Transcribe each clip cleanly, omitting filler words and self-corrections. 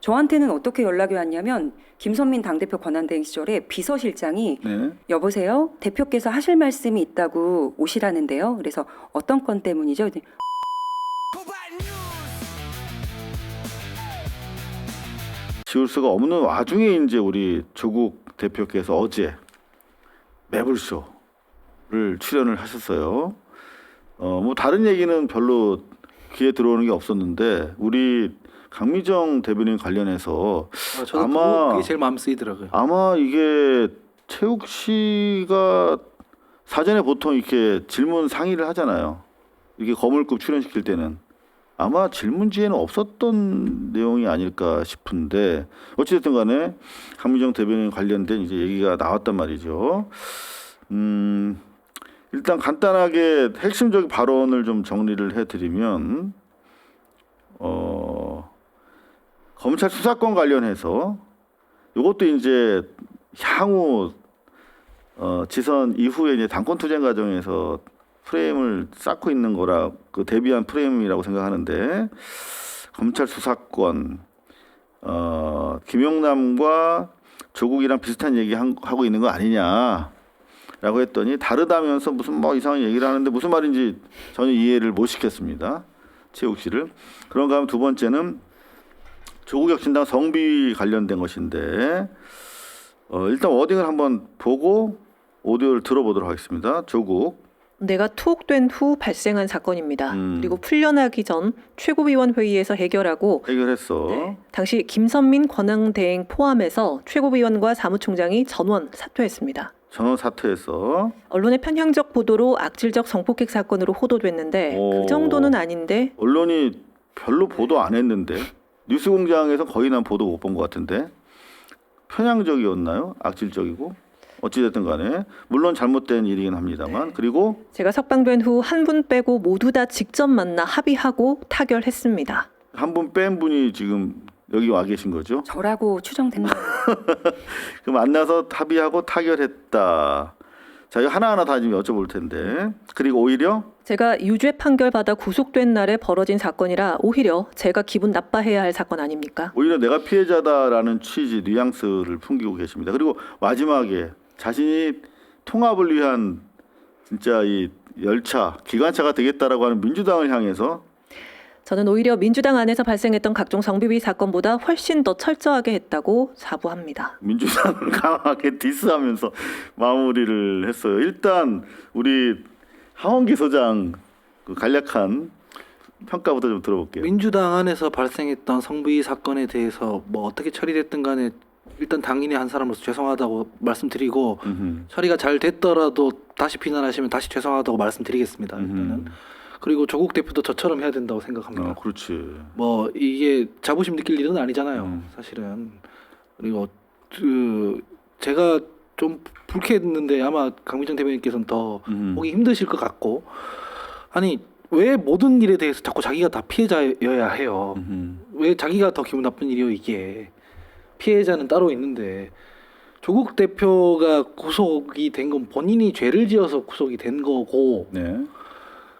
저한테는 어떻게 연락이 왔냐면 김선민 당대표 권한대행 시절에 비서실장이 네. 여보세요? 대표께서 하실 말씀이 있다고 오시라는데요. 그래서 어떤 건 때문이죠? 지울 수가 없는 와중에 이제 우리 조국 대표께서 어제 매불쇼를 출연을 하셨어요. 뭐 다른 얘기는 별로 귀에 들어오는 게 없었는데 우리 강미정 대변인 관련해서 저도 아마 그게 제일 마음 쓰이더라고요. 아마 이게 최욱 씨가 사전에 보통 이렇게 질문 상의를 하잖아요. 이게 거물급 출연시킬 때는 아마 질문지에는 없었던 내용이 아닐까 싶은데 어찌됐든 간에 강미정 대변인 관련된 이제 얘기가 나왔단 말이죠. 일단 간단하게 핵심적인 발언을 좀 정리를 해드리면 검찰 수사권 관련해서 이것도 이제 향후 지선 이후에 이제 당권 투쟁 과정에서 프레임을 쌓고 있는 거라 그 대비한 프레임이라고 생각하는데 검찰 수사권 김용남과 조국이랑 비슷한 얘기 하고 있는 거 아니냐라고 했더니 다르다면서 무슨 뭐 이상한 얘기를 하는데 무슨 말인지 전혀 이해를 못 시켰습니다. 최욱 씨를. 그런가 하면 두 번째는 조국혁신당 성비 관련된 것인데 일단 워딩을 한번 보고 오디오를 들어보도록 하겠습니다. 조국. 내가 투옥된 후 발생한 사건입니다. 그리고 풀려나기 전 최고위원 회의에서 해결했어. 네, 당시 김선민 권한대행 포함해서 최고위원과 사무총장이 전원 사퇴했습니다. 전원 사퇴했어. 언론의 편향적 보도로 악질적 성폭행 사건으로 호도됐는데 그 정도는 아닌데 언론이 별로 보도 안 했는데 뉴스공장에서 거의 난 보도 못 본 것 같은데 편향적이었나요? 악질적이고? 어찌됐든 간에 물론 잘못된 일이긴 합니다만 그리고 제가 석방된 후 한 분 빼고 모두 다 직접 만나 합의하고 타결했습니다. 한 분 뺀 분이 지금 여기 와 계신 거죠? 저라고 추정됩니다. 그 만나서 합의하고 타결했다. 자, 이거 하나하나 다 지금 여쭤볼 텐데 그리고 오히려 제가 유죄 판결받아 구속된 날에 벌어진 사건이라 오히려 제가 기분 나빠해야 할 사건 아닙니까? 오히려 내가 피해자다라는 취지 뉘앙스를 풍기고 계십니다. 그리고 마지막에 자신이 통합을 위한 진짜 이 열차, 기관차가 되겠다라고 하는 민주당을 향해서 저는 오히려 민주당 안에서 발생했던 각종 성비비 사건보다 훨씬 더 철저하게 했다고 자부합니다. 민주당을 강하게 디스하면서 마무리를 했어요. 일단 우리 하원기 소장 그 간략한 평가부터 좀 들어볼게요. 민주당 안에서 발생했던 성비 사건에 대해서 뭐 어떻게 처리됐든 간에 일단 당인의 한 사람으로서 죄송하다고 말씀드리고 처리가 잘 됐더라도 다시 비난하시면 다시 죄송하다고 말씀드리겠습니다. 일단은. 그리고 조국 대표도 저처럼 해야 된다고 생각합니다. 그렇지. 뭐 이게 자부심 느낄 일은 아니잖아요. 사실은. 그리고 그 제가 좀 불쾌했는데 아마 강미정 대변인께서는 더 보기 힘드실 것 같고 아니 왜 모든 일에 대해서 자꾸 자기가 다 피해자여야 해요. 왜 자기가 더 기분 나쁜 일이요 이게. 피해자는 따로 있는데 조국 대표가 구속이 된 건 본인이 죄를 지어서 구속이 된 거고 네.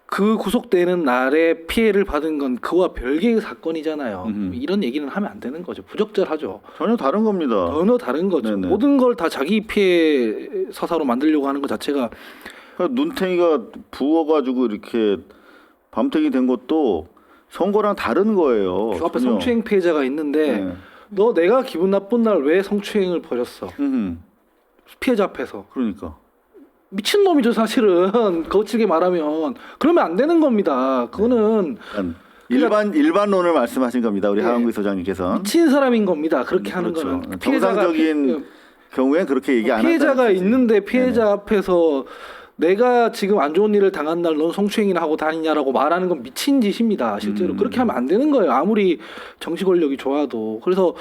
그 구속되는 날에 피해를 받은 건 그와 별개의 사건이잖아요. 이런 얘기는 하면 안 되는 거죠. 부적절하죠. 전혀 다른 겁니다. 전혀 다른 거죠. 네네. 모든 걸 다 자기 피해 서사로 만들려고 하는 것 자체가 그러니까 눈탱이가 부어가지고 이렇게 밤탱이 된 것도 선거랑 다른 거예요. 그 앞에 전혀. 성추행 피해자가 있는데 네. 너 내가 기분 나쁜 날 왜 성추행을 벌였어? 피해자 앞에서. 그러니까. 미친 놈이죠 사실은. 거칠게 말하면 그러면 안 되는 겁니다. 그거는 일반론을 말씀하신 겁니다. 우리 네. 하원기 소장님께서. 미친 사람인 겁니다. 그렇게 하는 그렇죠. 거는 정상적인 경우엔 그렇게 얘기 안 한다. 피해자가 있는데 피해자 앞에서 내가 지금 안 좋은 일을 당한 날 넌 성추행이나 하고 다니냐라고 말하는 건 미친 짓입니다. 실제로 그렇게 하면 안 되는 거예요. 아무리 정치 권력이 좋아도. 그래서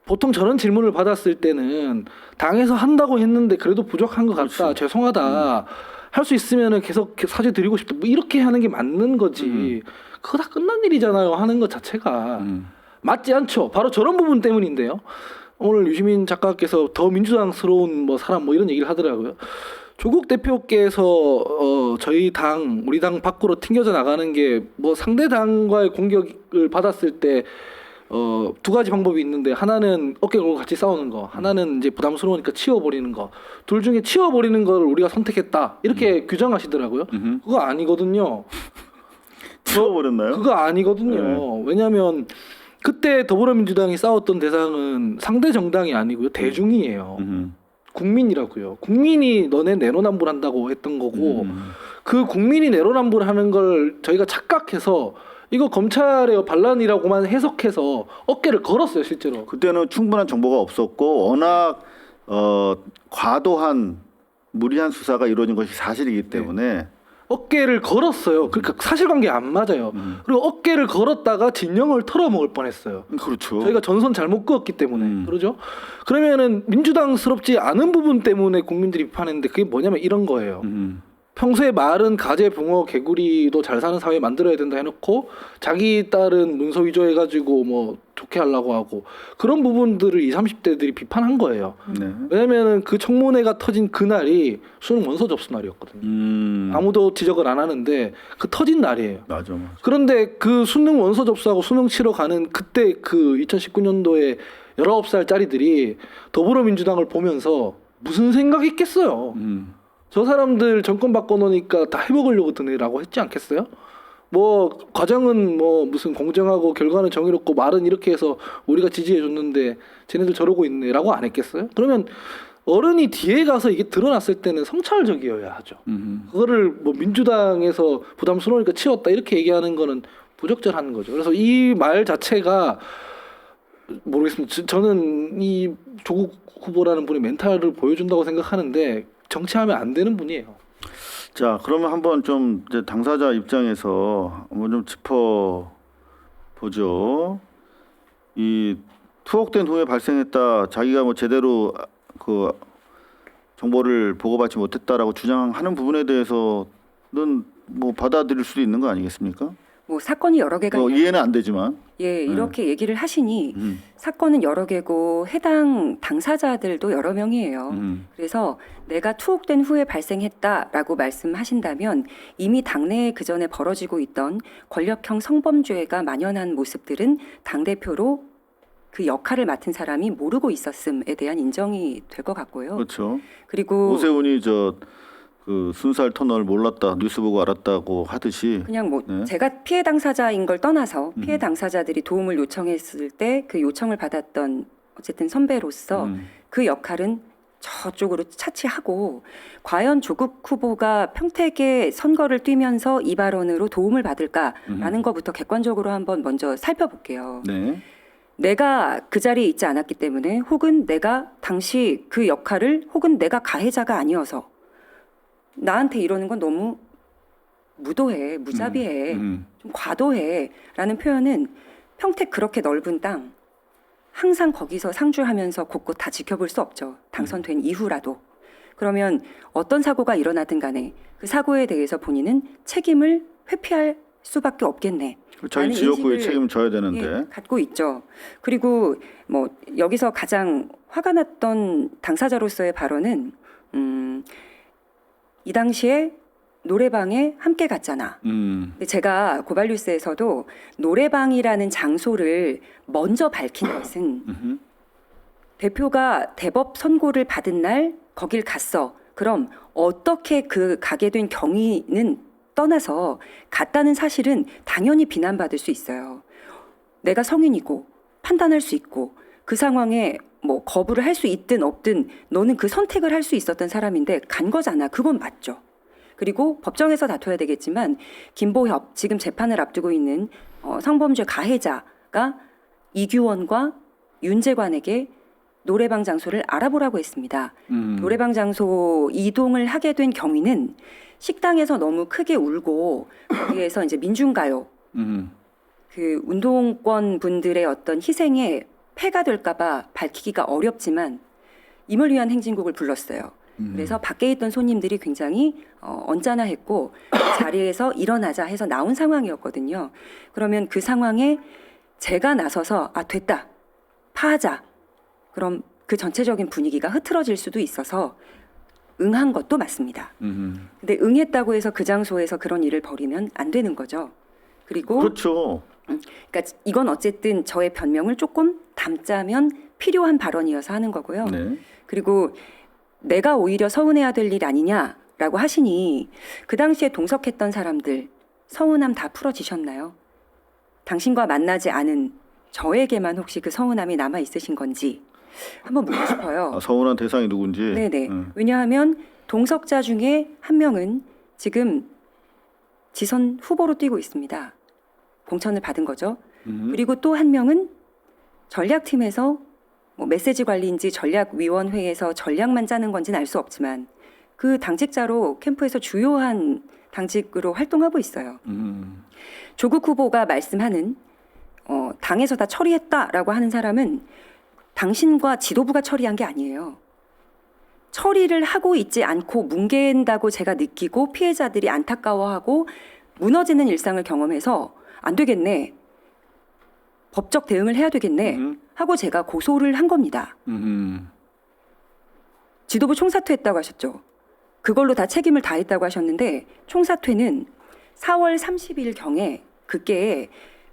보통 저런 질문을 받았을 때는 당에서 한다고 했는데 그래도 부족한 것 같다. 그렇지. 죄송하다. 할 수 있으면 계속 사죄 드리고 싶다. 뭐 이렇게 하는 게 맞는 거지. 그거 다 끝난 일이잖아요. 하는 것 자체가. 맞지 않죠. 바로 저런 부분 때문인데요. 오늘 유시민 작가께서 더 민주당스러운 뭐 사람 뭐 이런 얘기를 하더라고요. 조국 대표께서 저희 우리 당 밖으로 튕겨져 나가는 게 뭐 상대 당과의 공격을 받았을 때 두 가지 방법이 있는데 하나는 어깨 걸고 같이 싸우는 거, 하나는 이제 부담스러우니까 치워버리는 거. 둘 중에 치워버리는 걸 우리가 선택했다 이렇게 규정하시더라고요. 그거 아니거든요. 치워버렸나요? 그거 아니거든요. 왜냐하면 그때 더불어민주당이 싸웠던 대상은 상대 정당이 아니고요, 대중이에요. 국민이라고요. 국민이 너네 내로남불한다고 했던 거고 그 국민이 내로남불하는 걸 저희가 착각해서 이거 검찰의 반란이라고만 해석해서 어깨를 걸었어요, 실제로. 그때는 충분한 정보가 없었고 워낙 과도한 무리한 수사가 이루어진 것이 사실이기 때문에 어깨를 걸었어요. 그러니까 사실관계 안 맞아요. 그리고 어깨를 걸었다가 진영을 털어먹을 뻔했어요. 그렇죠. 저희가 전선 잘못 그었기 때문에 그러죠. 그러면은 민주당스럽지 않은 부분 때문에 국민들이 비판했는데 그게 뭐냐면 이런 거예요. 평소에 말은 가재, 붕어, 개구리도 잘 사는 사회 만들어야 된다 해놓고 자기 딸은 문서 위조해가지고 뭐 좋게 하려고 하고 그런 부분들을 20, 30대들이 비판한 거예요. 네. 왜냐면은 그 청문회가 터진 그날이 수능 원서 접수 날이었거든요. 아무도 지적을 안 하는데 그 터진 날이에요. 맞아. 그런데 그 수능 원서 접수하고 수능 치러 가는 그때 그 2019년도에 19살짜리들이 더불어민주당을 보면서 무슨 생각했겠어요. 저 사람들 정권 바꿔놓으니까 다 해먹으려고 드네라고 했지 않겠어요? 뭐 과정은 뭐 무슨 공정하고 결과는 정의롭고 말은 이렇게 해서 우리가 지지해줬는데 쟤네들 저러고 있네라고 안 했겠어요? 그러면 어른이 뒤에 가서 이게 드러났을 때는 성찰적이어야 하죠. 그거를 뭐 민주당에서 부담스러우니까 치웠다 이렇게 얘기하는 거는 부적절한 거죠. 그래서 이 말 자체가 모르겠습니다. 저는 이 조국 후보라는 분의 멘탈을 보여준다고 생각하는데 정치하면 안 되는 분이에요. 자, 그러면 한번 좀 이제 당사자 입장에서 한번 좀 짚어 보죠. 이 투옥된 후에 발생했다. 자기가 뭐 제대로 그 정보를 보고받지 못했다라고 주장하는 부분에 대해서는 뭐 받아들일 수도 있는 거 아니겠습니까? 뭐 사건이 여러 개가 이해는 안 되지만. 예, 이렇게 얘기를 하시니 사건은 여러 개고 해당 당사자들도 여러 명이에요. 그래서 내가 투옥된 후에 발생했다라고 말씀하신다면 이미 당내에 그전에 벌어지고 있던 권력형 성범죄가 만연한 모습들은 당대표로 그 역할을 맡은 사람이 모르고 있었음에 대한 인정이 될 것 같고요. 그렇죠. 그리고 오세훈이 그 순살 터널 몰랐다 뉴스 보고 알았다고 하듯이 그냥 뭐 네. 제가 피해 당사자인 걸 떠나서 피해 당사자들이 도움을 요청했을 때 그 요청을 받았던 어쨌든 선배로서 그 역할은 저쪽으로 차치하고 과연 조국 후보가 평택에 선거를 뛰면서 이 발언으로 도움을 받을까라는 것부터 객관적으로 한번 먼저 살펴볼게요. 네. 내가 그 자리에 있지 않았기 때문에 혹은 내가 당시 그 역할을 혹은 내가 가해자가 아니어서 나한테 이러는 건 너무 무도해, 무자비해, 좀 과도해 라는 표현은 평택 그렇게 넓은 땅 항상 거기서 상주하면서 곳곳 다 지켜볼 수 없죠. 당선된 이후라도. 그러면 어떤 사고가 일어나든 간에 그 사고에 대해서 본인은 책임을 회피할 수밖에 없겠네. 자기 지역구에 책임을 져야 되는데. 예, 갖고 있죠. 그리고 뭐 여기서 가장 화가 났던 당사자로서의 발언은 이 당시에 노래방에 함께 갔잖아. 근데 제가 고발뉴스에서도 노래방이라는 장소를 먼저 밝힌 것은 대표가 대법 선고를 받은 날 거길 갔어. 그럼 어떻게 그 가게 된 경위는 떠나서 갔다는 사실은 당연히 비난받을 수 있어요. 내가 성인이고 판단할 수 있고 그 상황에 뭐 거부를 할 수 있든 없든 너는 그 선택을 할 수 있었던 사람인데 간 거잖아. 그건 맞죠. 그리고 법정에서 다퉈야 되겠지만 김보협 지금 재판을 앞두고 있는 성범죄 가해자가 이규원과 윤재관에게 노래방 장소를 알아보라고 했습니다. 노래방 장소 이동을 하게 된 경위는 식당에서 너무 크게 울고 거기에서 이제 민중가요 그 운동권 분들의 어떤 희생에 폐가 될까봐 밝히기가 어렵지만 임을 위한 행진곡을 불렀어요. 그래서 밖에 있던 손님들이 굉장히 언짢아했고 자리에서 일어나자 해서 나온 상황이었거든요. 그러면 그 상황에 제가 나서서 아 됐다 파하자 그럼 그 전체적인 분위기가 흐트러질 수도 있어서 응한 것도 맞습니다. 근데 응했다고 해서 그 장소에서 그런 일을 벌이면 안 되는 거죠. 그리고 그렇죠. 그러니까 이건 어쨌든 저의 변명을 조금 담자면 필요한 발언이어서 하는 거고요. 네. 그리고 내가 오히려 서운해야 될 일 아니냐라고 하시니 그 당시에 동석했던 사람들 서운함 다 풀어지셨나요? 당신과 만나지 않은 저에게만 혹시 그 서운함이 남아 있으신 건지 한번 묻고 싶어요. 아, 서운한 대상이 누군지. 네네. 왜냐하면 동석자 중에 한 명은 지금 지선 후보로 뛰고 있습니다. 공천을 받은 거죠. 그리고 또 한 명은 전략팀에서 뭐 메시지 관리인지 전략위원회에서 전략만 짜는 건지는 알 수 없지만 그 당직자로 캠프에서 주요한 당직으로 활동하고 있어요. 조국 후보가 말씀하는 당에서 다 처리했다라고 하는 사람은 당신과 지도부가 처리한 게 아니에요. 처리를 하고 있지 않고 뭉갠다고 제가 느끼고 피해자들이 안타까워하고 무너지는 일상을 경험해서 안 되겠네. 법적 대응을 해야 되겠네. 하고 제가 고소를 한 겁니다. 지도부 총사퇴했다고 하셨죠. 그걸로 다 책임을 다했다고 하셨는데 총사퇴는 4월 30일 경에 그게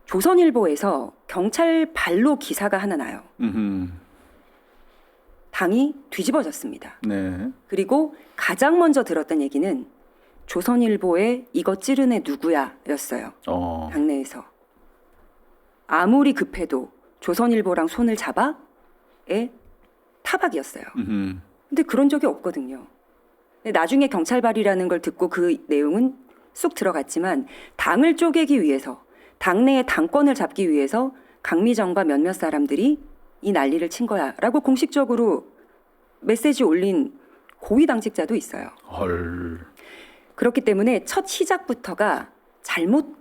조선일보에서 경찰 발로 기사가 하나 나요. 당이 뒤집어졌습니다. 네. 그리고 가장 먼저 들었던 얘기는 조선일보에 이거 찌른 애 누구야 였어요. 당내에서. 아무리 급해도 조선일보랑 손을 잡아의 타박이었어요. 근데 그런 적이 없거든요. 근데 나중에 경찰발이라는 걸 듣고 그 내용은 쑥 들어갔지만 당을 쪼개기 위해서 당내의 당권을 잡기 위해서 강미정과 몇몇 사람들이 이 난리를 친 거야 라고 공식적으로 메시지 올린 고위 당직자도 있어요. 헐. 그렇기 때문에 첫 시작부터가 잘못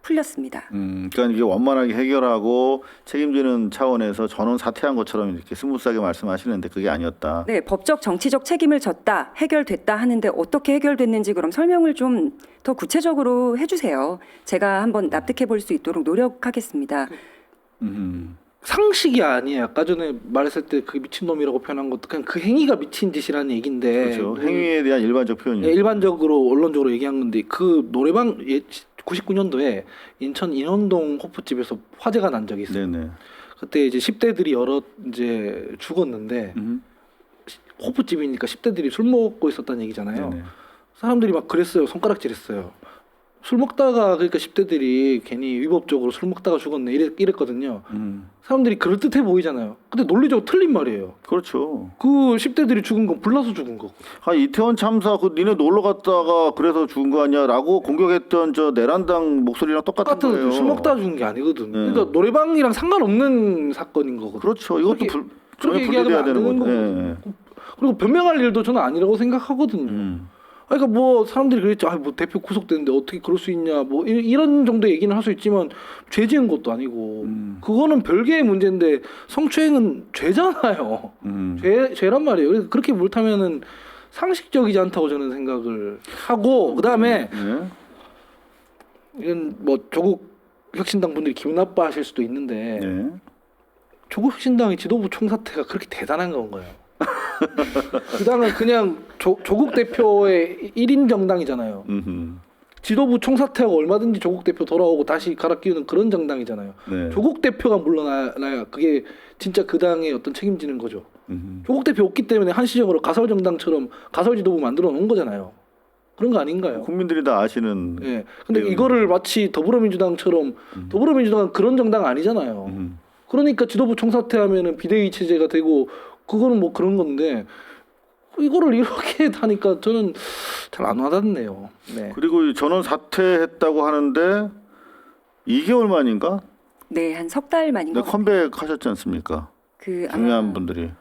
풀렸습니다. 그러니까 이게 원만하게 해결하고 책임지는 차원에서 전원 사퇴한 것처럼 이렇게 스무스하게 말씀하시는데 그게 아니었다. 네, 법적 정치적 책임을 졌다, 해결됐다 하는데 어떻게 해결됐는지 그럼 설명을 좀 더 구체적으로 해주세요. 제가 한번 납득해 볼 수 있도록 노력하겠습니다. 상식이 아니에요. 아까 전에 말했을 때 그 미친놈이라고 표현한 것도 그냥 그 행위가 미친 짓이라는 얘기인데 그렇죠. 행위에 대한 일반적 표현이에요. 일반적으로 언론적으로 얘기한 건데 그 노래방 99년도에 인천 인원동 호프집에서 화재가 난 적이 있어요. 네네. 그때 이제 10대들이 여러 이제 죽었는데 호프집이니까 10대들이 술 먹고 있었다는 얘기잖아요. 네네. 사람들이 막 그랬어요. 손가락질했어요. 술 먹다가 그러니까 10대들이 괜히 위법적으로 술 먹다가 죽었네 이랬거든요. 사람들이 그럴듯해 보이잖아요. 근데 논리적으로 틀린 말이에요. 그렇죠. 그 10대들이 죽은 건 불나서 죽은 거고. 아, 이태원 참사 그 니네 놀러 갔다가 그래서 죽은 거 아니야라고 공격했던 저 내란당 목소리랑 똑같은 거예요. 술 먹다가 죽은 게 아니거든. 네. 그러니까 노래방이랑 상관없는 사건인 거거든. 그렇죠. 이것도 그렇게 전혀 얘기하면 분리돼야 안 되는 되는 거죠. 거고. 그리고 변명할 일도 저는 아니라고 생각하거든요. 그러니까 뭐 사람들이 그랬죠. 아, 뭐 대표 구속됐는데 어떻게 그럴 수 있냐. 뭐 이런 정도 얘기는 할 수 있지만 죄 지은 것도 아니고 그거는 별개의 문제인데 성추행은 죄잖아요. 죄란 말이에요. 그래서 그렇게 물타면은 상식적이지 않다고 저는 생각을 하고 그다음에 이건 뭐 조국 혁신당 분들이 기분 나빠하실 수도 있는데 네. 조국 혁신당의 지도부 총사퇴가 그렇게 대단한 건가요? 그 당은 그냥 조국 대표의 1인 정당이잖아요. 지도부 총사퇴하고 얼마든지 조국 대표 돌아오고 다시 갈아 끼우는 그런 정당이잖아요. 네. 조국 대표가 물러나야 그게 진짜 그 당의 어떤 책임지는 거죠. 조국 대표 없기 때문에 한시적으로 가설 정당처럼 가설 지도부 만들어 놓은 거잖아요. 그런 거 아닌가요? 국민들이 다 아시는. 예. 근데 이거를 마치 더불어민주당처럼 더불어민주당은 그런 정당 아니잖아요. 그러니까 지도부 총사퇴하면은 비대위 체제가 되고 그거는 뭐 그런 건데 이거를 이렇게 하니까 저는 잘 안 와닿네요. 네. 그리고 전원 사퇴했다고 하는데 2개월 만인가? 네, 한 석 달 만인 것 같아요. 컴백하셨지 않습니까? 그 중요한 아마 분들이.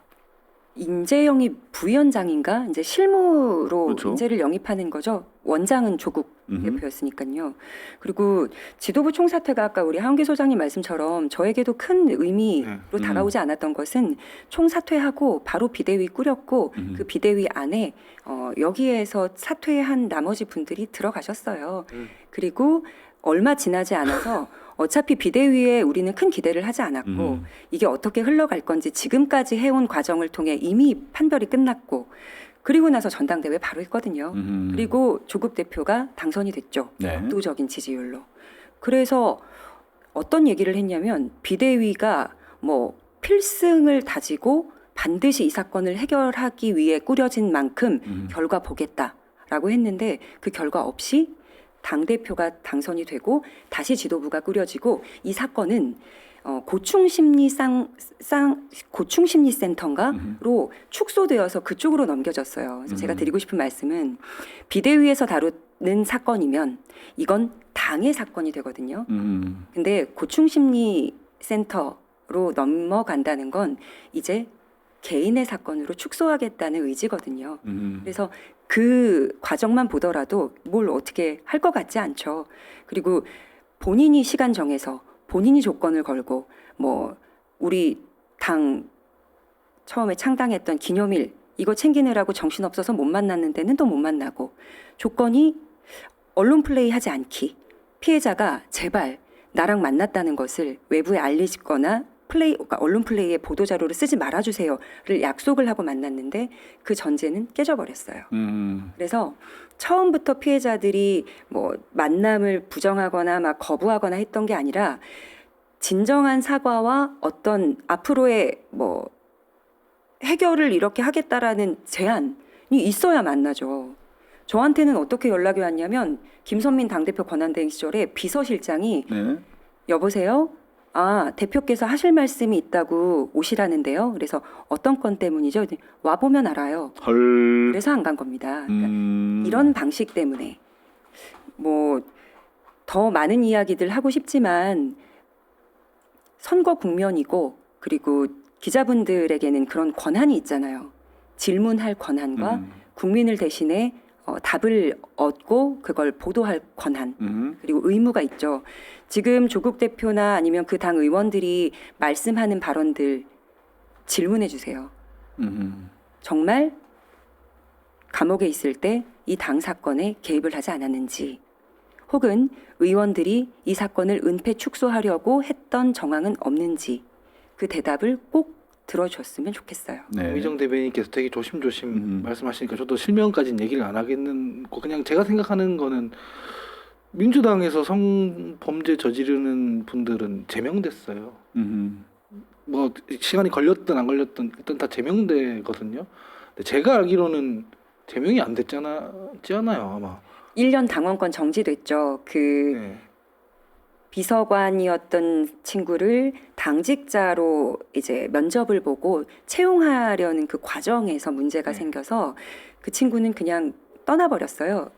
인재영입 부위원장인가 이제 실무로 그렇죠. 인재를 영입하는 거죠. 원장은 조국 대표였으니까요. 그리고 지도부 총사퇴가 아까 우리 하은기 소장님 말씀처럼 저에게도 큰 의미로 다가오지 않았던 것은 총사퇴하고 바로 비대위 꾸렸고 그 비대위 안에 여기에서 사퇴한 나머지 분들이 들어가셨어요. 그리고 얼마 지나지 않아서 어차피 비대위에 우리는 큰 기대를 하지 않았고 이게 어떻게 흘러갈 건지 지금까지 해온 과정을 통해 이미 판별이 끝났고 그리고 나서 전당대회 바로 했거든요. 그리고 조국 대표가 당선이 됐죠. 네. 압도적인 지지율로. 그래서 어떤 얘기를 했냐면 비대위가 뭐 필승을 다지고 반드시 이 사건을 해결하기 위해 꾸려진 만큼 결과 보겠다라고 했는데 그 결과 없이 당대표가 당선이 되고 다시 지도부가 꾸려지고 이 사건은 고충심리센터인가로 축소되어서 그쪽으로 넘겨졌어요. 그래서 제가 드리고 싶은 말씀은 비대위에서 다루는 사건이면 이건 당의 사건이 되거든요. 근데 고충심리센터로 넘어간다는 건 이제 개인의 사건으로 축소하겠다는 의지거든요. 그래서 그 과정만 보더라도 뭘 어떻게 할 것 같지 않죠. 그리고 본인이 시간 정해서 본인이 조건을 걸고 뭐 우리 당 처음에 창당했던 기념일 이거 챙기느라고 정신없어서 못 만났는 데는 또 못 만나고 조건이 언론 플레이 하지 않기 피해자가 제발 나랑 만났다는 것을 외부에 알리거나 그러니까 언론 플레이에 보도자료를 쓰지 말아주세요를 약속을 하고 만났는데 그 전제는 깨져버렸어요. 그래서 처음부터 피해자들이 뭐 만남을 부정하거나 막 거부하거나 했던 게 아니라 진정한 사과와 어떤 앞으로의 뭐 해결을 이렇게 하겠다라는 제안이 있어야 만나죠. 저한테는 어떻게 연락이 왔냐면 김선민 당대표 권한대행 시절에 비서실장이 네. 여보세요? 아, 대표께서 하실 말씀이 있다고 오시라는데요. 그래서 어떤 건 때문이죠? 와보면 알아요. 헐. 그래서 안 간 겁니다. 그러니까 이런 방식 때문에 뭐 더 많은 이야기들 하고 싶지만 선거 국면이고 그리고 기자분들에게는 그런 권한이 있잖아요. 질문할 권한과 국민을 대신해 답을 얻고 그걸 보도할 권한 그리고 의무가 있죠. 지금 조국 대표나 아니면 그 당 의원들이 말씀하는 발언들 질문해 주세요. 정말 감옥에 있을 때 이 당 사건에 개입을 하지 않았는지 혹은 의원들이 이 사건을 은폐 축소하려고 했던 정황은 없는지 그 대답을 꼭 들어줬으면 좋겠어요. 네. 강미정 대변인께서 되게 조심조심 말씀하시니까 저도 실명까지는 얘기를 안 하겠는고 그냥 제가 생각하는 거는 민주당에서 성범죄 저지르는 분들은 제명됐어요. 뭐 시간이 걸렸든 안 걸렸든 일단 다 제명되거든요. 근데 제가 알기로는 제명이 안 됐지 않아요 아마. 1년 당원권 정지됐죠. 그 네. 비서관이었던 친구를 당직자로 이제 면접을 보고 채용하려는 그 과정에서 문제가 생겨서 그 친구는 그냥 떠나버렸어요.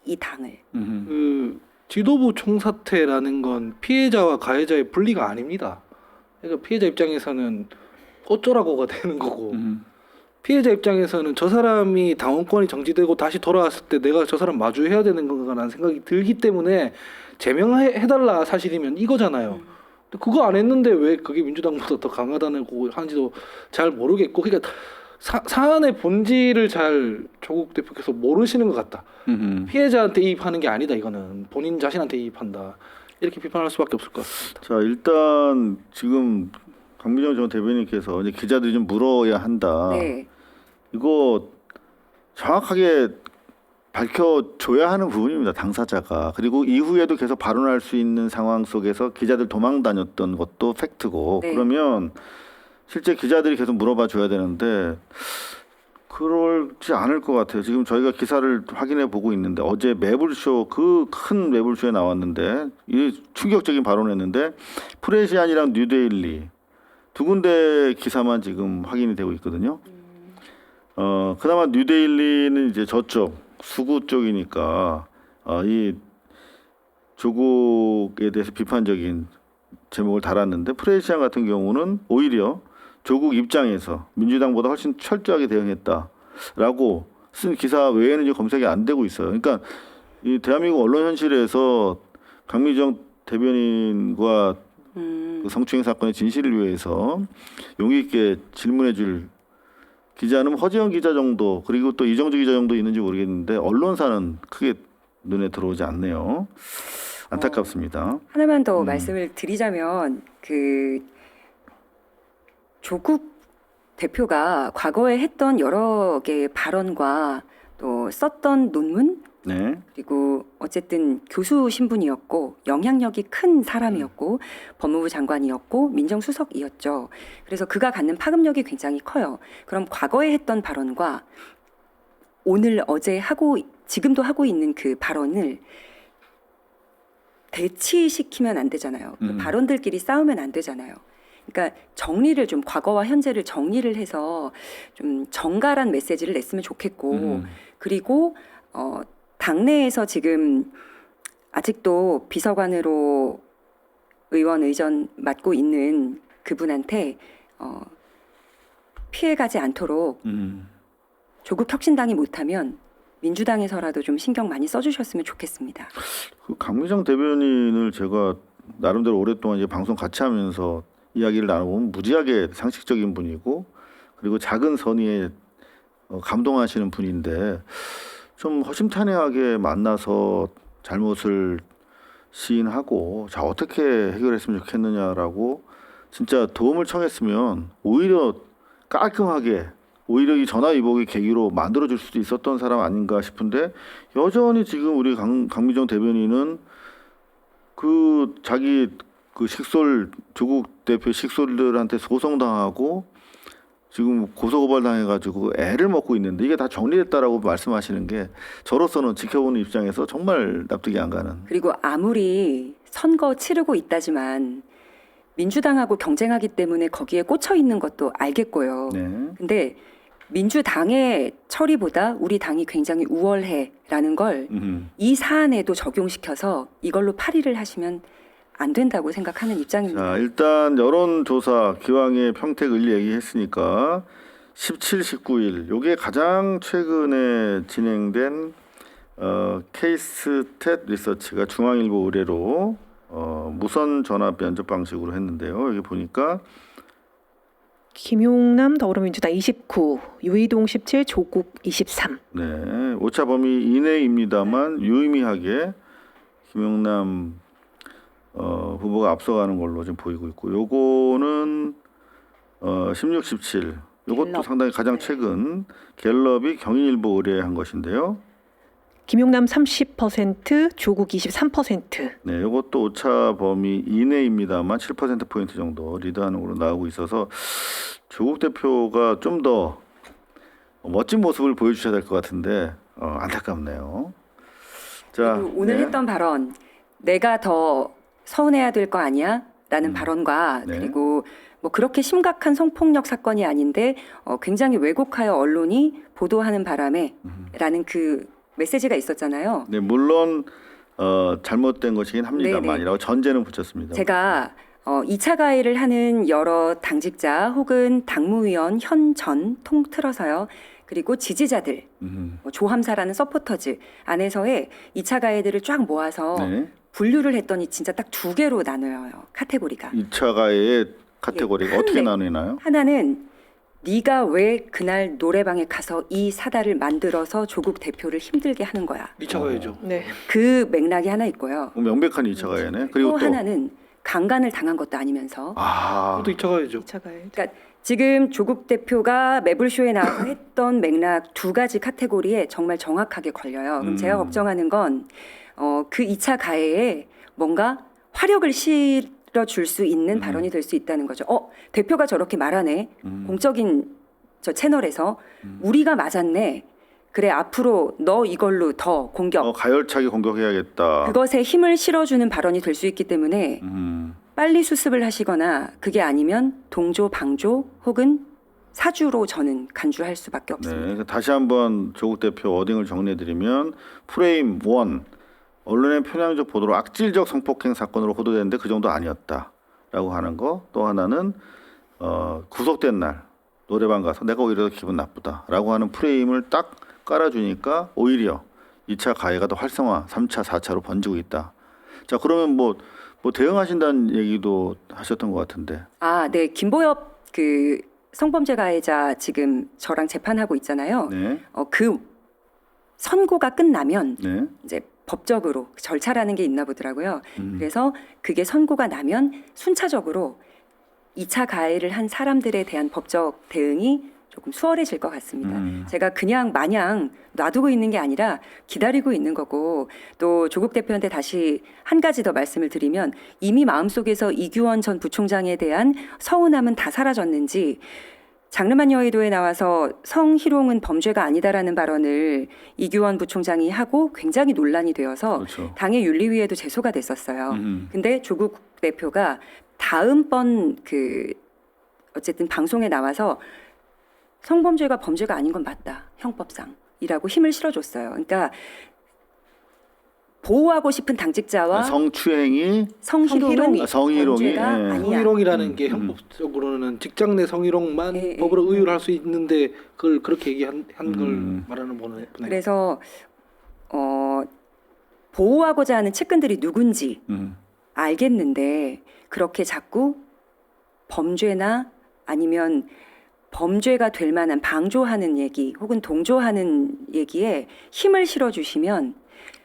이 당을. 그 지도부 총사퇴라는 건 피해자와 가해자의 분리가 아닙니다. 그러니까 피해자 입장에서는 어쩌라고가 되는 거고 피해자 입장에서는 저 사람이 당원권이 정지되고 다시 돌아왔을 때 내가 저 사람 마주해야 되는 건가라는 생각이 들기 때문에 제명해달라 사실이면 이거잖아요. 근데 그거 안 했는데 왜 그게 민주당보다 더 강하다고 하는지도 잘 모르겠고 그러니까 사안의 본질을 잘 조국 대표께서 모르시는 것 같다. 피해자한테 이입하는 게 아니다. 이거는 본인 자신한테 이입한다. 이렇게 비판할 수밖에 없을 것 같습니다. 자, 일단 지금 강미정 전 대변인께서 이제 기자들이 좀 물어야 한다. 네. 이거 정확하게 밝혀줘야 하는 부분입니다. 당사자가. 그리고 이후에도 계속 발언할 수 있는 상황 속에서 기자들 도망 다녔던 것도 팩트고 네. 그러면 실제 기자들이 계속 물어봐 줘야 되는데 그럴지 않을 것 같아요. 지금 저희가 기사를 확인해 보고 있는데 어제 매불쇼 그 큰 매불쇼에 나왔는데 이 충격적인 발언했는데 프레시안이랑 뉴데일리 두 군데 기사만 지금 확인이 되고 있거든요. 그나마 뉴데일리는 이제 저쪽 수구 쪽이니까 이 조국에 대해서 비판적인 제목을 달았는데 프레시안 같은 경우는 오히려 조국 입장에서 민주당보다 훨씬 철저하게 대응했다라고 쓴 기사 외에는 이제 검색이 안 되고 있어요. 그러니까 이 대한민국 언론 현실에서 강미정 대변인과 그 성추행 사건의 진실을 위해서 용기 있게 질문해줄 기자는 허지영 기자 정도 그리고 또 이정주 기자 정도 있는지 모르겠는데 언론사는 크게 눈에 들어오지 않네요. 안타깝습니다. 하나만 더 말씀을 드리자면 그 조국 대표가 과거에 했던 여러 개의 발언과 또 썼던 논문 네. 그리고 어쨌든 교수 신분이었고 영향력이 큰 사람이었고 법무부 장관이었고 민정수석이었죠. 그래서 그가 갖는 파급력이 굉장히 커요. 그럼 과거에 했던 발언과 오늘 어제 하고 지금도 하고 있는 그 발언을 대치시키면 안 되잖아요. 그 발언들끼리 싸우면 안 되잖아요. 그러니까 정리를 좀 과거와 현재를 정리를 해서 좀 정갈한 메시지를 냈으면 좋겠고 그리고 당내에서 지금 아직도 비서관으로 의원 의전 맡고 있는 그분한테 피해가지 않도록 조국 혁신당이 못하면 민주당에서라도 좀 신경 많이 써주셨으면 좋겠습니다. 그 강미정 대변인을 제가 나름대로 오랫동안 이제 방송 같이 하면서 이야기를 나눠보면 무지하게 상식적인 분이고 그리고 작은 선의에 감동하시는 분인데 좀 허심탄회하게 만나서 잘못을 시인하고 자 어떻게 해결했으면 좋겠느냐라고 진짜 도움을 청했으면 오히려 깔끔하게 오히려 이 전화위복의 계기로 만들어줄 수도 있었던 사람 아닌가 싶은데 여전히 지금 우리 강미정 대변인은 그 자기 그 식솔 조국 대표 식솔들한테 소송당하고 지금 고소고발당해가지고 애를 먹고 있는데 이게 다 정리됐다라고 말씀하시는 게 저로서는 지켜보는 입장에서 정말 납득이 안 가는. 그리고 아무리 선거 치르고 있다지만 민주당하고 경쟁하기 때문에 거기에 꽂혀 있는 것도 알겠고요. 네. 근데 민주당의 처리보다 우리 당이 굉장히 우월해라는 걸 이 사안에도 적용시켜서 이걸로 파리를 하시면 안 된다고 생각하는 입장입니다. 자, 일단 여론조사 기왕에 평택을 얘기했으니까 17, 19일 요게 가장 최근에 진행된 케이스탯 리서치가 중앙일보 의뢰로 무선 전화 면접 방식으로 했는데요. 여기 보니까 김용남 더불어민주당 29, 유이동 17, 조국 23. 네, 오차 범위 이내입니다만 유의미하게 김용남 후보가 앞서가는 걸로 지금 보이고 있고 요거는 16, 17 요것도 갤럽. 상당히 가장 네. 최근 갤럽이 경인일보 의뢰한 것인데요. 김용남 30%, 조국 23%. 네, 요것도 오차 범위 이내입니다만 7%포인트 정도 리드하는 걸로 나오고 있어서 조국 대표가 좀 더 멋진 모습을 보여주셔야 될 것 같은데 안타깝네요. 자, 그리고 오늘 네. 했던 발언 내가 더 서운해야 될 거 아니야? 라는 발언과 네. 그리고 뭐 그렇게 심각한 성폭력 사건이 아닌데 굉장히 왜곡하여 언론이 보도하는 바람에 라는 그 메시지가 있었잖아요. 네, 물론 잘못된 것이긴 합니다만이라고 네네. 전제는 붙였습니다. 제가 2차 가해를 하는 여러 당직자 혹은 당무위원 현 전 통틀어서요. 그리고 지지자들, 뭐 조함사라는 서포터즈 안에서의 2차 가해들을 쫙 모아서 네. 분류를 했더니 진짜 딱 두 개로 나눠요. 카테고리가. 2차 가해의 카테고리가 예, 어떻게 한 나뉘나요? 하나는 네가 왜 그날 노래방에 가서 이 사달을 만들어서 조국 대표를 힘들게 하는 거야. 2차 가야죠. 네. 그 맥락이 하나 있고요. 명백한 2차 가해네. 그리고 또 또 하나는 강간을 당한 것도 아니면서 또 2차 가야죠. 2차 가야죠. 그러니까 지금 조국 대표가 매불쇼에 나와서 했던 맥락 두 가지 카테고리에 정말 정확하게 걸려요. 그럼 제가 걱정하는 건 그 2차 가해에 뭔가 화력을 실어줄 수 있는 발언이 될 수 있다는 거죠. 대표가 저렇게 말하네. 공적인 저 채널에서 우리가 맞았네. 그래 앞으로 너 이걸로 더 공격. 가열차게 공격해야겠다. 그것에 힘을 실어주는 발언이 될 수 있기 때문에 빨리 수습을 하시거나 그게 아니면 동조, 방조 혹은 사주로 저는 간주할 수밖에 네, 없습니다. 그러니까 다시 한번 조국 대표 워딩을 정리해드리면 프레임 1 언론의 편향적 보도로 악질적 성폭행 사건으로 호도되는데 그 정도 아니었다라고 하는 거. 또 하나는 구속된 날 노래방 가서 내가 오히려 더 기분 나쁘다라고 하는 프레임을 딱 깔아주니까 오히려 2차 가해가 더 활성화 3차 4차로 번지고 있다. 자 그러면 뭐 대응하신다는 얘기도 하셨던 것 같은데. 네. 김보엽 그 성범죄 가해자 지금 저랑 재판하고 있잖아요. 네. 그 선고가 끝나면 네. 이제 법적으로 절차라는 게 있나 보더라고요. 그래서 그게 선고가 나면 순차적으로 2차 가해를 한 사람들에 대한 법적 대응이 좀 조금 수월해질 것 같습니다. 제가 그냥 마냥 놔두고 있는 게 아니라 기다리고 있는 거고, 또 조국 대표한테 다시 한 가지 더 말씀을 드리면, 이미 마음속에서 이규원 전 부총장에 대한 서운함은 다 사라졌는지, 장르만 여의도에 나와서 성희롱은 범죄가 아니다라는 발언을 이규원 부총장이 하고 굉장히 논란이 되어서 그렇죠. 당의 윤리위에도 제소가 됐었어요. 근데 조국 대표가 다음번 어쨌든 방송에 나와서 성범죄가 범죄가 아닌 건 맞다, 형법상이라고 힘을 실어줬어요. 그러니까 보호하고 싶은 당직자와 성추행이 성희롱이 성희롱이, 범죄가 예. 아니야. 성희롱이라는 게 형법적으로는 직장 내 성희롱만 예, 법으로 의율할 수 있는데 그걸 그렇게 얘기한 걸 말하는 분은 그래서 보호하고자 하는 측근들이 누군지 알겠는데 그렇게 자꾸 범죄나 아니면 범죄가 될 만한 방조하는 얘기 혹은 동조하는 얘기에 힘을 실어주시면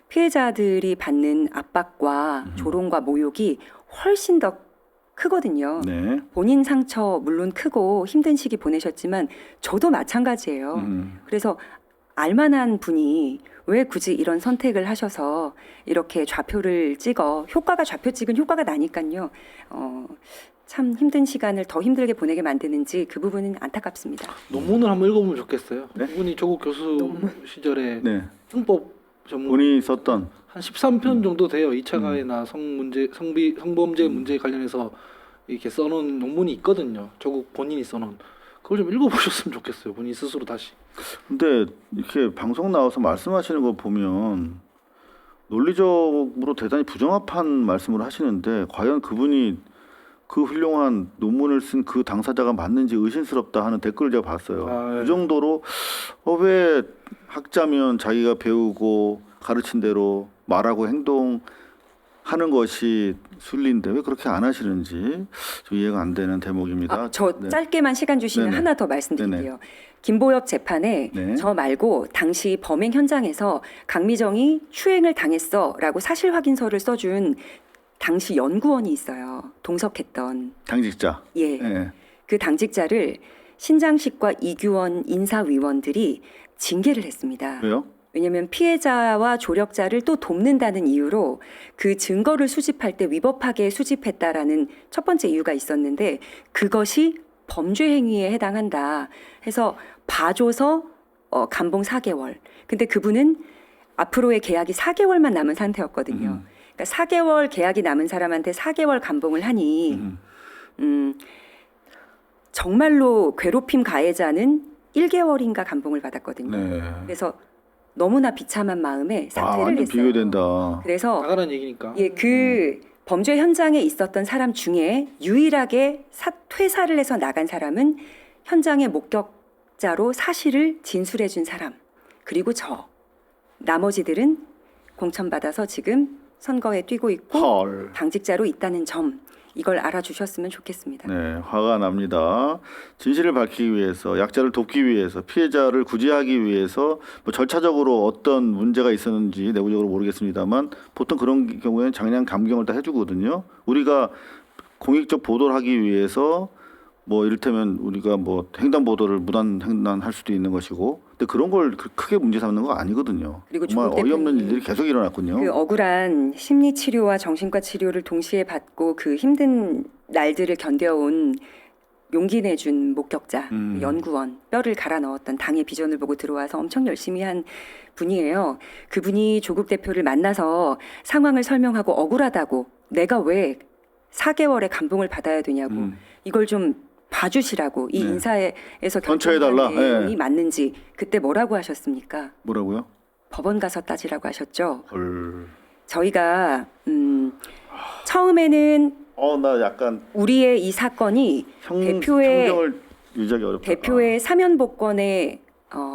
피해자들이 받는 압박과 조롱과 모욕이 훨씬 더 크거든요. 네. 본인 상처 물론 크고 힘든 시기 보내셨지만 저도 마찬가지예요. 그래서 알만한 분이 왜 굳이 이런 선택을 하셔서 이렇게 좌표를 찍어, 효과가 좌표 찍은 효과가 나니까요. 참 힘든 시간을 더 힘들게 보내게 만드는지 그 부분은 안타깝습니다. 논문을 한번 읽어보면 좋겠어요. 네? 이분이 조국 교수 시절에 네. 형법 전문 본인이 썼던 한 13편 정도 돼요. 2차 가해나 성범죄 문제 관련해서 이렇게 써놓은 논문이 있거든요. 조국 본인이 써놓은. 그걸 좀 읽어보셨으면 좋겠어요. 본인 스스로 다시. 근데 이렇게 방송 나와서 말씀하시는 거 보면 논리적으로 대단히 부정합한 말씀을 하시는데 과연 그분이 그 훌륭한 논문을 쓴 그 당사자가 맞는지 의심스럽다 하는 댓글을 제가 봤어요. 아, 예. 그 정도로 왜 학자면 자기가 배우고 가르친 대로 말하고 행동하는 것이 순리인데 왜 그렇게 안 하시는지 좀 이해가 안 되는 대목입니다. 저 네. 짧게만 시간 주시면 네네. 하나 더 말씀드릴게요. 김보엽 재판에 네. 저 말고 당시 범행 현장에서 강미정이 추행을 당했어라고 사실 확인서를 써준 당시 연구원이 있어요. 동석했던. 당직자. 예. 네. 그 당직자를 신장식과 이규원 인사위원들이 징계를 했습니다. 왜요? 왜냐하면 피해자와 조력자를 또 돕는다는 이유로 그 증거를 수집할 때 위법하게 수집했다라는 첫 번째 이유가 있었는데 그것이 범죄 행위에 해당한다 해서 봐줘서 감봉 4개월. 근데 그분은 앞으로의 계약이 4개월만 남은 상태였거든요. 그러니까 4개월 계약이 남은 사람한테 4개월 감봉을 하니 정말로 괴롭힘 가해자는 1개월인가 감봉을 받았거든요. 네. 그래서 너무나 비참한 마음에 사퇴를 완전 했어요. 비교된다. 그래서 나가란 얘기니까. 그 범죄 현장에 있었던 사람 중에 유일하게 퇴사를 해서 나간 사람은 현장의 목격자로 사실을 진술해 준 사람 그리고 저 나머지들은 공천받아서 지금 선거에 뛰고 있고 헐. 당직자로 있다는 점 이걸 알아주셨으면 좋겠습니다. 네, 화가 납니다. 진실을 밝히기 위해서, 약자를 돕기 위해서, 피해자를 구제하기 위해서 뭐 절차적으로 어떤 문제가 있었는지 내부적으로 모르겠습니다만 보통 그런 경우에는 장량 감경을 다 해주거든요. 우리가 공익적 보도를 하기 위해서 뭐 이를테면 우리가 뭐 횡단 보도를 무단 횡단할 수도 있는 것이고, 근데 그런 걸 크게 문제 삼는 거 아니거든요. 그리고 정말 조국 어이없는 대표님, 일들이 계속 일어났군요. 그 억울한 심리 치료와 정신과 치료를 동시에 받고 그 힘든 날들을 견뎌온 용기 내준 목격자, 연구원, 뼈를 갈아 넣었던 당의 비전을 보고 들어와서 엄청 열심히 한 분이에요. 그분이 조국 대표를 만나서 상황을 설명하고 억울하다고 내가 왜 4개월의 감봉을 받아야 되냐고 이걸 좀 봐주시라고 이 네. 인사에서 선처해달라. 결정한 내용이 네. 맞는지 그때 뭐라고 하셨습니까? 뭐라고요? 법원 가서 따지라고 하셨죠. 헐. 저희가 처음에는 나 약간 우리의 이 사건이 대표의 형경을 유지하기 어렵다. 대표의 사면 복권에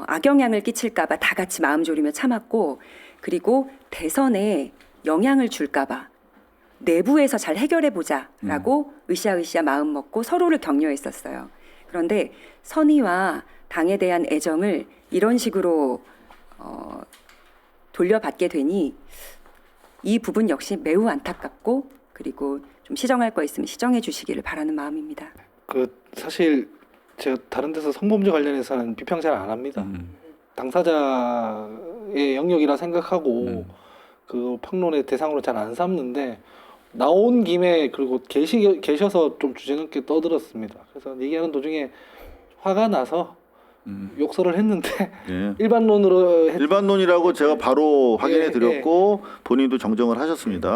악영향을 끼칠까봐 다 같이 마음 졸이며 참았고 그리고 대선에 영향을 줄까봐 내부에서 잘 해결해 보자라고 으쌰으쌰 마음 먹고 서로를 격려했었어요. 그런데 선의와 당에 대한 애정을 이런 식으로 돌려받게 되니 이 부분 역시 매우 안타깝고 그리고 좀 시정할 거 있으면 시정해 주시기를 바라는 마음입니다. 그 사실 제가 다른 데서 성범죄 관련해서는 비평 잘 안 합니다. 당사자의 영역이라 생각하고 그 평론의 대상으로 잘 안 삼는데 나온 김에 그리고 계셔서 좀 주제넘게 떠들었습니다. 그래서 얘기하는 도중에 화가 나서 욕설을 했는데 예. 일반론으로 일반론이라고 제가 바로 확인해 예, 드렸고 본인도 정정을 하셨습니다.